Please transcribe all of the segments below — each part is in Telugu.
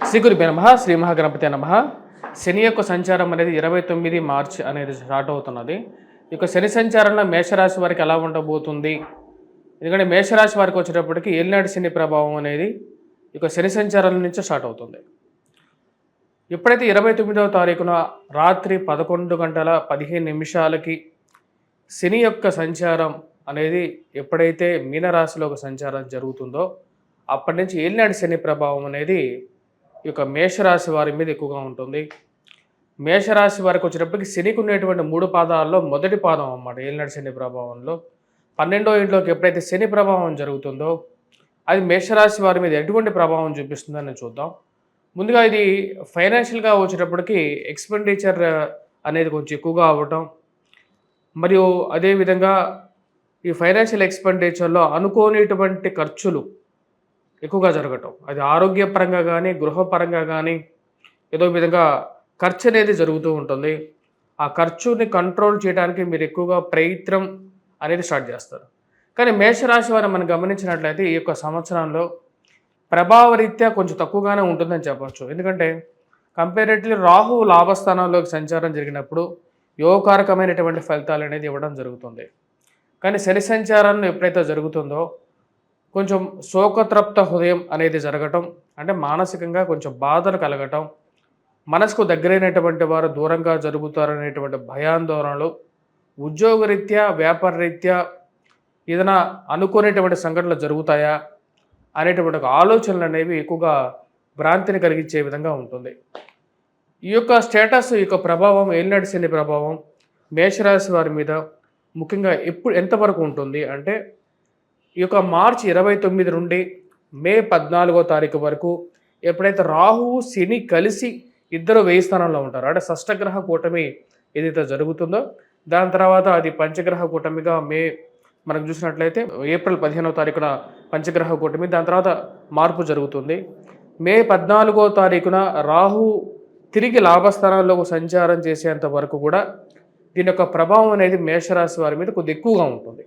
శ్రీ గురుభ్యో నమః. శ్రీ మహాగణపతి నమః. శని యొక్క సంచారం అనేది 29 మార్చి అనేది స్టార్ట్ అవుతున్నది. ఇక శని సంచారంలో మేషరాశి వారికి ఎలా ఉండబోతుంది? ఎందుకంటే మేషరాశి వారికి వచ్చేటప్పటికి ఏలినాటి శని ప్రభావం అనేది ఇక శని సంచారం నుంచి స్టార్ట్ అవుతుంది. ఎప్పుడైతే 29వ తారీఖున రాత్రి 11:15 శని యొక్క సంచారం అనేది ఎప్పుడైతే మీనరాశిలో ఒక సంచారం జరుగుతుందో అప్పటి నుంచి ఏలినాటి శని ప్రభావం అనేది ఈ యొక్క మేషరాశి వారి మీద ఎక్కువగా ఉంటుంది. మేషరాశి వారికి వచ్చేటప్పటికి శనికి ఉండేటువంటి 3 పాదాల్లో మొదటి పాదం అన్నమాట ఏలినాటి శని ప్రభావంలో. 12వ ఇంట్లోకి ఎప్పుడైతే శని ప్రభావం జరుగుతుందో అది మేషరాశి వారి మీద ఎటువంటి ప్రభావం చూపిస్తుందని చూద్దాం. ముందుగా ఇది ఫైనాన్షియల్గా వచ్చేటప్పటికి ఎక్స్పెండిచర్ అనేది కొంచెం ఎక్కువగా అవ్వటం, మరియు అదేవిధంగా ఈ ఫైనాన్షియల్ ఎక్స్పెండిచర్లో అనుకోనిటువంటి ఖర్చులు ఎక్కువగా జరగటం, అది ఆరోగ్యపరంగా కానీ గృహపరంగా కానీ ఏదో విధంగా ఖర్చు అనేది జరుగుతూ ఉంటుంది. ఆ ఖర్చుని కంట్రోల్ చేయడానికి మీరు ఎక్కువగా ప్రయత్నం అనేది స్టార్ట్ చేస్తారు. కానీ మేషరాశి వారు మనం గమనించినట్లయితే ఈ యొక్క సంవత్సరంలో ప్రభావరీత్యా కొంచెం తక్కువగానే ఉంటుందని చెప్పవచ్చు. ఎందుకంటే కంపారిటివ్లీ రాహు లాభస్థానంలోకి సంచారం జరిగినప్పుడు యోగకారకమైనటువంటి ఫలితాలు అనేది ఇవ్వడం జరుగుతుంది. కానీ శని సంచారంలో ఎప్పుడైతే జరుగుతుందో కొంచెం శోకతృప్త హృదయం అనేది జరగటం, అంటే మానసికంగా కొంచెం బాధలు కలగటం, మనసుకు దగ్గరైనటువంటి వారు దూరంగా జరుగుతారనేటువంటి భయాందోళనలు, ఉద్యోగరీత్యా వ్యాపార రీత్యా ఏదైనా అనుకునేటువంటి సంఘటనలు జరుగుతాయా అనేటువంటి ఒక ఆలోచనలు అనేవి ఎక్కువగా భ్రాంతిని కలిగించే విధంగా ఉంటుంది. ఈ యొక్క స్టేటస్, ఈ యొక్క ప్రభావం, ఏలినాటి శని ప్రభావం మేషరాశి వారి మీద ముఖ్యంగా ఎంతవరకు ఉంటుంది అంటే ఈ యొక్క మార్చి 29 నుండి మే 14వ తారీఖు వరకు ఎప్పుడైతే రాహువు శని కలిసి ఇద్దరు 1000 స్థానంలో ఉంటారు, అంటే షష్టగ్రహ కూటమి ఏదైతే జరుగుతుందో దాని తర్వాత అది పంచగ్రహ కూటమిగా మనం చూసినట్లయితే ఏప్రిల్ 15వ తారీఖున పంచగ్రహ కూటమి, దాని తర్వాత మార్పు జరుగుతుంది. మే 14వ తారీఖున రాహు తిరిగి లాభస్థానాల్లో సంచారం చేసేంత వరకు కూడా దీని యొక్క ప్రభావం అనేది మేషరాశి వారి మీద కొద్ది ఎక్కువగా ఉంటుంది.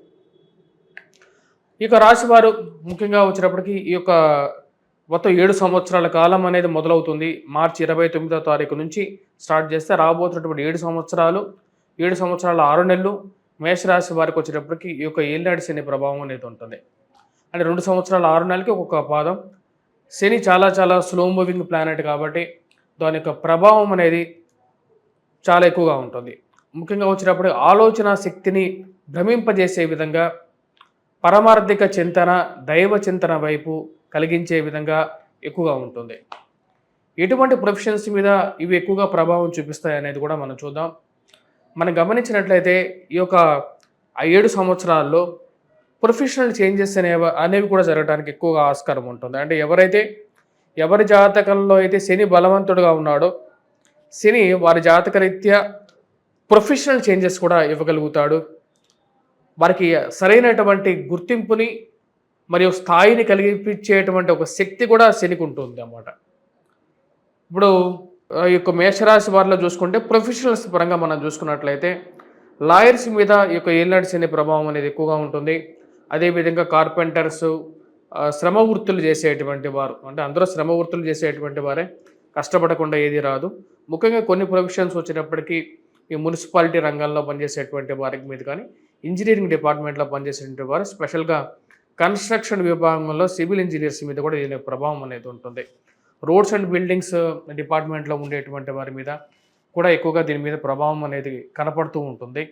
ఈ యొక్క రాశివారు ముఖ్యంగా వచ్చినప్పటికీ ఈ యొక్క మొత్తం 7 సంవత్సరాల కాలం అనేది మొదలవుతుంది. మార్చి 29వ తారీఖు నుంచి స్టార్ట్ చేస్తే రాబోతున్నటువంటి 7 సంవత్సరాల 6 నెలలు మేషరాశి వారికి వచ్చేటప్పటికి ఈ యొక్క ఏలినాటి శని ప్రభావం అనేది ఉంటుంది. అంటే 2 సంవత్సరాల 6 నెలలకి ఒక్కొక్క పాదం. శని చాలా చాలా స్లో మూవింగ్ ప్లానెట్ కాబట్టి దాని యొక్క ప్రభావం అనేది చాలా ఎక్కువగా ఉంటుంది. ముఖ్యంగా వచ్చినప్పుడు ఆలోచన శక్తిని భ్రమింపజేసే విధంగా, పరమార్థిక చింతన, దైవ చింతన వైపు కలిగించే విధంగా ఎక్కువగా ఉంటుంది. ఎటువంటి ప్రొఫెషన్స్ మీద ఇవి ఎక్కువగా ప్రభావం చూపిస్తాయి అనేది కూడా మనం చూద్దాం. మనం గమనించినట్లయితే ఈ యొక్క 7 సంవత్సరాల్లో ప్రొఫెషనల్ చేంజెస్ అనేవి కూడా జరగడానికి ఎక్కువగా ఆస్కారం ఉంటుంది. అంటే ఎవరి జాతకంలో అయితే శని బలవంతుడుగా ఉన్నాడో శని వారి జాతకరీత్యా ప్రొఫెషనల్ చేంజెస్ కూడా ఇవ్వగలుగుతాడు. వారికి సరైనటువంటి గుర్తింపుని మరియు స్థాయిని కలిగించేటువంటి ఒక శక్తి కూడా శనికి ఉంటుంది అన్నమాట. ఇప్పుడు ఈ యొక్క మేషరాశి వారిలో చూసుకుంటే ప్రొఫెషనల్స్ పరంగా మనం చూసుకున్నట్లయితే లాయర్స్ మీద ఈ యొక్క ఏలినాటి శని ప్రభావం అనేది ఎక్కువగా ఉంటుంది. అదేవిధంగా కార్పెంటర్స్, శ్రమ వృత్తులు చేసేటువంటి వారు, అంటే అందరూ శ్రమ వృత్తులు చేసేటువంటి వారే, కష్టపడకుండా ఏది రాదు. ముఖ్యంగా కొన్ని ప్రొఫెషన్స్ వచ్చేటప్పటికీ ఈ మున్సిపాలిటీ రంగంలో పనిచేసేటువంటి వారికి మీద కానీ, ఇంజనీరింగ్ డిపార్ట్మెంట్లో పనిచేసేటువంటి వారు, స్పెషల్గా కన్స్ట్రక్షన్ విభాగంలో సివిల్ ఇంజనీర్స్ మీద కూడా దీని ప్రభావం అనేది ఉంటుంది. రోడ్స్ అండ్ బిల్డింగ్స్ డిపార్ట్మెంట్లో ఉండేటువంటి వారి మీద కూడా ఎక్కువగా దీని మీద ప్రభావం అనేది కనపడుతూ ఉంటుంది.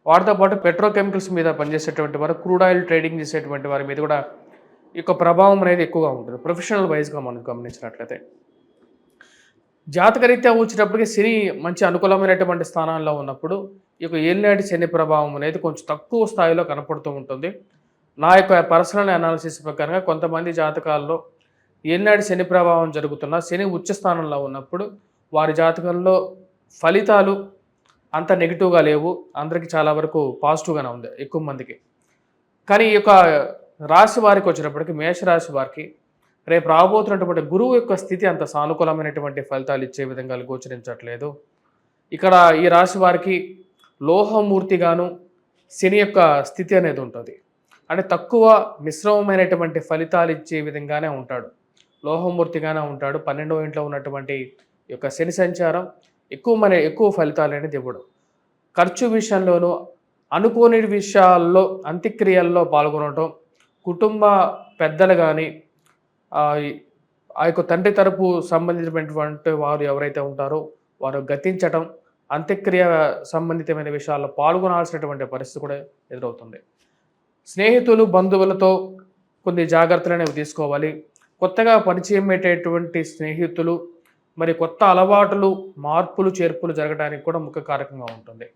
వాటితో పాటు పెట్రోకెమికల్స్ మీద పనిచేసేటువంటి వారు, క్రూడ్ ఆయిల్ ట్రేడింగ్ చేసేటువంటి వారి మీద కూడా ఈ యొక్క ప్రభావం అనేది ఎక్కువగా ఉంటుంది ప్రొఫెషనల్ వైజ్గా మనం గమనించినట్లయితే. జాతకరీత్యా వచ్చేటప్పటికి శని మంచి అనుకూలమైనటువంటి స్థానాల్లో ఉన్నప్పుడు ఈ యొక్క ఏలినాటి శని ప్రభావం అనేది కొంచెం తక్కువ స్థాయిలో కనపడుతూ ఉంటుంది. నా యొక్క పర్సనల్ అనాలిసిస్ ప్రకారంగా కొంతమంది జాతకాల్లో ఏలినాటి శని ప్రభావం జరుగుతున్న శని ఉచ్చ స్థానంలో ఉన్నప్పుడు వారి జాతకంలో ఫలితాలు అంత నెగిటివ్గా లేవు, అందరికీ చాలా వరకు పాజిటివ్గానే ఉంది ఎక్కువ మందికి. కానీ ఈ యొక్క రాశి వారికి వచ్చినప్పటికీ మేషరాశి వారికి రేపు రాబోతున్నటువంటి గురువు యొక్క స్థితి అంత సానుకూలమైనటువంటి ఫలితాలు ఇచ్చే విధంగా గోచరించట్లేదు. ఇక్కడ ఈ రాశి వారికి లోహమూర్తిగాను శని యొక్క స్థితి అనేది ఉంటుంది. అంటే తక్కువ మిశ్రమమైనటువంటి ఫలితాలు ఇచ్చే విధంగానే ఉంటాడు. లోహమూర్తిగానే ఉంటాడు. 12వ ఇంట్లో ఉన్నటువంటి ఈ యొక్క శని సంచారం ఎక్కువ ఫలితాలు అనేది ఇవ్వడు. ఖర్చు విషయంలోనూ అనుకోని విషయాల్లో అంత్యక్రియల్లో పాల్గొనటం, కుటుంబ పెద్దలు గాని ఈ ఆ యొక్క తండ్రి తరపు సంబంధించినటువంటి వారు ఎవరైతే ఉంటారో వారు గతించటం, అంత్యక్రియ సంబంధితమైన విషయాల్లో పాల్గొనాల్సినటువంటి పరిస్థితి కూడా ఎదురవుతుంది. స్నేహితులు, బంధువులతో కొన్ని జాగ్రత్తలనేవి తీసుకోవాలి. కొత్తగా పరిచయమయ్యేటటువంటి స్నేహితులు, మరి కొత్త అలవాటులు, మార్పులు, చేర్పులు జరగడానికి కూడా ముఖ్య కారకంగా ఉంటుంది.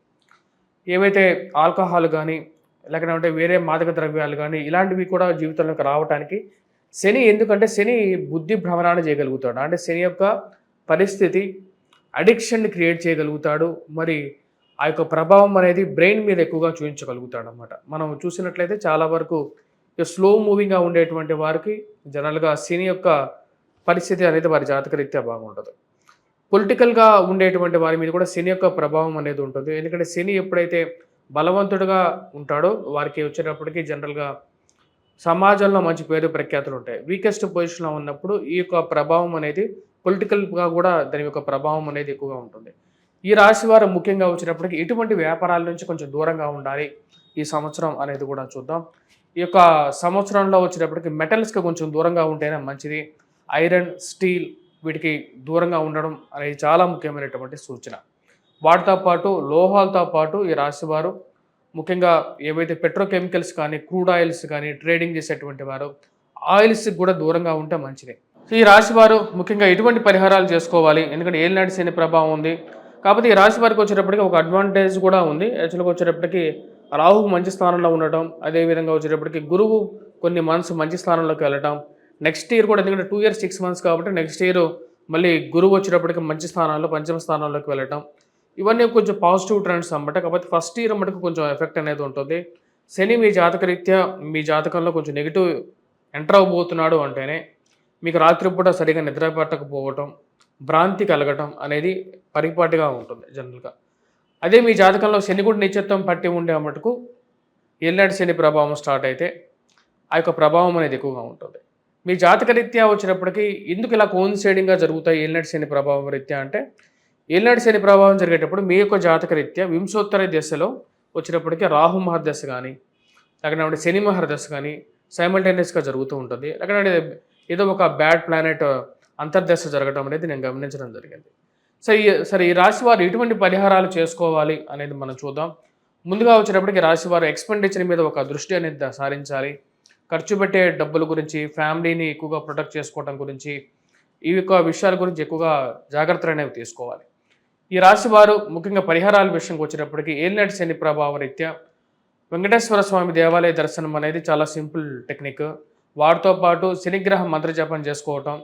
ఏవైతే ఆల్కహాల్ గానీ, లేకపోతే వేరే మాదక ద్రవ్యాలు గానీ, ఇలాంటివి కూడా జీవితంలోకి రావటానికి ఎందుకంటే శని బుద్ధి భ్రమణాన్ని చేయగలుగుతాడు. అంటే శని యొక్క పరిస్థితి అడిక్షన్‌ని క్రియేట్ చేయగలుగుతాడు. మరి ఆ యొక్క ప్రభావం అనేది బ్రెయిన్ మీద ఎక్కువగా చూయించగలుగుతాడనమాట. మనం చూసినట్లయితే చాలా వరకు స్లో మూవింగ్‌గా ఉండేటువంటి వారికి జనరల్‌గా శని యొక్క పరిస్థితి అనేది వారి జాతకరీత్యా బాగుండదు. పొలిటికల్‌గా ఉండేటువంటి వారి మీద కూడా శని యొక్క ప్రభావం అనేది ఉంటుంది. ఎందుకంటే శని ఎప్పుడైతే బలవంతుడుగా ఉంటాడో వారికి వచ్చేటప్పటికి జనరల్‌గా సమాజంలో మంచి పేరు ప్రఖ్యాతులు ఉంటాయి. వీకెస్ట్ పొజిషన్‌లో ఉన్నప్పుడు ఈ యొక్క ప్రభావం అనేది పొలిటికల్‌గా కూడా దాని యొక్క ప్రభావం అనేది ఎక్కువగా ఉంటుంది. ఈ రాశి వారు ముఖ్యంగా వచ్చినప్పటికి ఎటువంటి వ్యాపారాల నుంచి కొంచెం దూరంగా ఉండాలి ఈ సంవత్సరం అనేది కూడా చూద్దాం. ఈ యొక్క సంవత్సరంలో వచ్చేటప్పటికి మెటల్స్‌కి కొంచెం దూరంగా ఉంటేనే మంచిది. ఐరన్, స్టీల్ వీటికి దూరంగా ఉండడం అనేది చాలా ముఖ్యమైనటువంటి సూచన. వాటితో పాటు లోహాలతో పాటు ఈ రాశివారు ముఖ్యంగా ఏవైతే పెట్రోకెమికల్స్ కానీ, క్రూడ్ ఆయిల్స్ కానీ ట్రేడింగ్ చేసేటువంటి వారు ఆయిల్స్‌కి కూడా దూరంగా ఉంటే మంచిది. సో ఈ రాశివారు ముఖ్యంగా ఎటువంటి పరిహారాలు చేసుకోవాలి? ఎందుకంటే ఏలినాటి శని ప్రభావం ఉంది. కాకపోతే ఈ రాశి వారికి వచ్చేటప్పటికి ఒక అడ్వాంటేజ్ కూడా ఉంది. యాక్చువల్‌గా వచ్చేటప్పటికి రాహువు మంచి స్థానంలో ఉండటం, అదేవిధంగా వచ్చేటప్పటికి గురువు కొన్ని మంత్స్ మంచి స్థానంలోకి వెళ్ళటం. నెక్స్ట్ ఇయర్ కూడా ఎందుకంటే 2 ఇయర్స్ 6 మంత్స్ కాబట్టి నెక్స్ట్ ఇయర్ మళ్ళీ గురువు వచ్చేటప్పటికి మంచి స్థానాల్లో పంచమ స్థానంలోకి వెళ్ళటం. ఇవన్నీ కొంచెం పాజిటివ్ ట్రెండ్స్ అన్నమాట. కాకపోతే ఫస్ట్ ఇయర్ మటుకు కొంచెం ఎఫెక్ట్ అనేది ఉంటుంది. శని మీ జాతకరీత్యా మీ జాతకంలో కొంచెం నెగిటివ్ ఎంటర్ అవ్వబోతున్నాడు అంటేనే మీకు రాత్రిపూట సరిగ్గా నిద్ర పట్టకపోవటం, భ్రాంతి కలగటం అనేది పరిపాటిగా ఉంటుంది జనరల్‌గా. అదే మీ జాతకంలో శని కూడా నీచత్వం పట్టి ఉండే మటుకు ఏలినాటి శని ప్రభావం స్టార్ట్ అయితే ఆ యొక్క ప్రభావం అనేది ఎక్కువగా ఉంటుంది. మీ జాతకరీత్యా వచ్చినప్పటికీ ఎందుకు ఇలా కోయిన్సైడింగ్‌గా జరుగుతాయి ఏలినాటి శని ప్రభావం రీత్యా అంటే, ఏలినాటి శని ప్రభావం జరిగేటప్పుడు మీ యొక్క జాతకరీత్యా వింశోత్తర దశలో వచ్చినప్పటికీ రాహు మహర్దశ కానీ, లేకపోతే శని మహర్దశ కానీ సైమల్టేనియస్‌గా జరుగుతూ ఉంటుంది. లేకపోతే ఏదో ఒక బ్యాడ్ ప్లానెట్ అంతర్దశ జరగడం అనేది నేను గమనించడం జరిగింది. సరే ఈ రాశి వారు ఎటువంటి పరిహారాలు చేసుకోవాలి అనేది మనం చూద్దాం. ముందుగా వచ్చేటప్పటికి రాశి వారు ఎక్స్‌పెండిచర్ మీద ఒక దృష్టి అనేది సారించాలి. ఖర్చు పెట్టే డబ్బుల గురించి, ఫ్యామిలీని ఎక్కువగా ప్రొటెక్ట్ చేసుకోవడం గురించి, ఈ యొక్క విషయాల గురించి ఎక్కువగా జాగ్రత్తలు అనేవి తీసుకోవాలి. ఈ రాశి వారు ముఖ్యంగా పరిహారాల విషయంకి వచ్చేటప్పటికి ఏలినాటి శని ప్రభావ రీత్యా వెంకటేశ్వర స్వామి దేవాలయ దర్శనం అనేది చాలా సింపుల్ టెక్నిక్. వాటితో పాటు శనిగ్రహ మంత్రజపం చేసుకోవటం,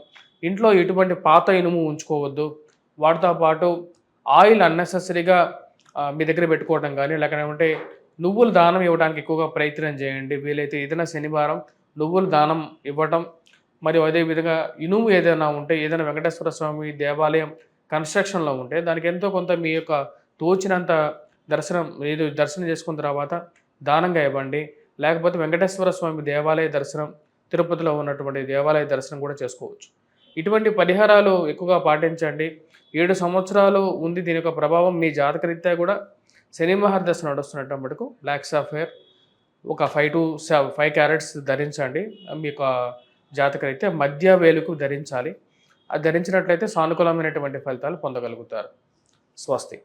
ఇంట్లో ఎటువంటి పాత ఇనుము ఉంచుకోవద్దు. వాటితో పాటు ఆయిల్ అన్నెసెసరీగా మీ దగ్గర పెట్టుకోవడం కానీ, లేకపోతే నువ్వులు దానం ఇవ్వడానికి ఎక్కువగా ప్రయత్నం చేయండి. వీలైతే ఏదైనా శనివారం నువ్వులు దానం ఇవ్వటం, మరియు అదేవిధంగా ఇనుము ఏదైనా ఉంటే, ఏదైనా వెంకటేశ్వర స్వామి దేవాలయం కన్స్ట్రక్షన్లో ఉంటే దానికి ఎంతో కొంత మీ యొక్క తోచినంత దర్శనం చేసుకున్న తర్వాత దానంగా ఇవ్వండి. లేకపోతే వెంకటేశ్వర స్వామి దేవాలయ దర్శనం, తిరుపతిలో ఉన్నటువంటి దేవాలయ దర్శనం కూడా చేసుకోవచ్చు. ఇటువంటి పరిహారాలు ఎక్కువగా పాటించండి. 7 సంవత్సరాలు ఉంది దీని యొక్క ప్రభావం. మీ జాతకరీత్యా కూడా శని మహర్దశ నడుస్తున్నట్టు మటుకు బ్లాక్ సాఫైర్ ఒక 5 క్యారెట్స్ ధరించండి. మీ యొక్క జాతకరీత్యా మధ్య వేలుకు ధరించాలి. అది ధరించినట్లయితే సానుకూలమైనటువంటి ఫలితాలు పొందగలుగుతారు. స్వస్తి.